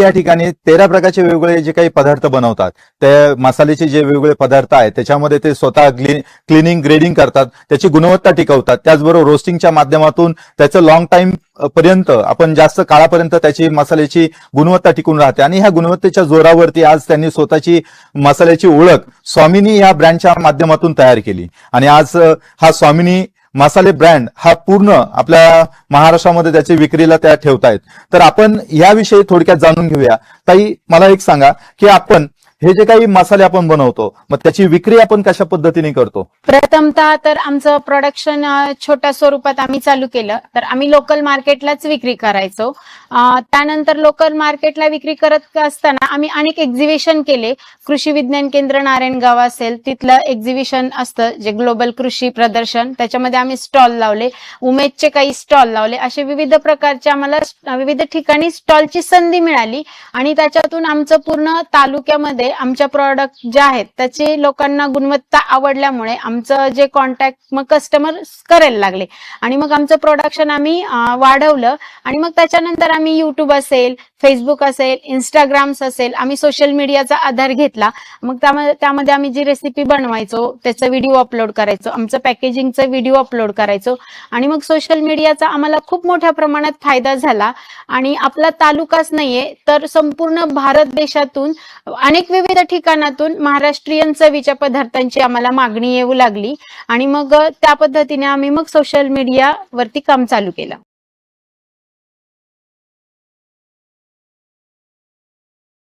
या ठिकाणी 13 प्रकारचे वेगवेगळे जे काही पदार्थ बनवतात, ते मसाल्याचे जे वेगवेगळे पदार्थ आहेत त्याच्यामध्ये ते स्वतः क्लिनिंग ग्रेडिंग करतात, त्याची गुणवत्ता टिकवतात. त्याचबरोबर रोस्टिंगच्या माध्यमातून त्याचं लॉंग टाइम पर्यंत, आपण जास्त काळापर्यंत त्याची मसाल्याची गुणवत्ता टिकून राहते. आणि ह्या गुणवत्तेच्या जोरावरती आज त्यांनी स्वतःची मसाल्याची ओळख स्वामिनी या ब्रँडच्या माध्यमातून तयार केली. आणि आज हा स्वामिनी मसाले ब्रँड हा पूर्ण आपल्या महाराष्ट्रामध्ये त्याची विक्रीला त्या ठेवतायत. तर आपण याविषयी थोडक्यात जाणून घेऊया. ताई, मला एक सांगा की आपण हे जे काही मसाले आपण बनवतो, मग त्याची विक्री आपण कशा पद्धतीने करतो? प्रथमतः तर आमचं प्रोडक्शन छोट्या स्वरूपात आम्ही चालू केलं, तर आम्ही लोकल मार्केटलाच विक्री करायचो. त्यानंतर लोकल मार्केटला विक्री करत असताना आम्ही अनेक एक्झिबिशन केले. कृषी विज्ञान केंद्र नारायणगाव असेल, तिथलं एक्झिबिशन असतं जे ग्लोबल कृषी प्रदर्शन, त्याच्यामध्ये आम्ही स्टॉल लावले. उमेदचे काही स्टॉल लावले. असे विविध प्रकारचे आम्हाला विविध ठिकाणी स्टॉलची संधी मिळाली. आणि त्याच्यातून आमचं पूर्ण तालुक्यामध्ये आमच्या प्रॉडक्ट जे आहेत त्याची लोकांना गुणवत्ता आवडल्यामुळे आमचं जे कॉन्टॅक्ट मग कस्टमर करायला लागले. आणि मग आमचं प्रोडक्शन आम्ही वाढवलं. आणि मग त्याच्यानंतर आम्ही युट्यूब असेल, फेसबुक असेल, इंस्टाग्राम्स असेल, आम्ही सोशल मीडियाचा आधार घेतला. मग त्यामध्ये आम्ही जी रेसिपी बनवायचो त्याचा व्हिडिओ अपलोड करायचो, आमचं पॅकेजिंगचा व्हिडिओ अपलोड करायचो. आणि मग सोशल मीडियाचा आम्हाला खूप मोठ्या प्रमाणात फायदा झाला. आणि आपला तालुकाच नाहीये तर संपूर्ण भारत देशातून अनेक विविध ठिकाणातून महाराष्ट्रीयन चवीच्या पदार्थांची आम्हाला मागणी येऊ लागली. आणि मग त्या पद्धतीने आम्ही मग सोशल मीडियावरती काम चालू केलं.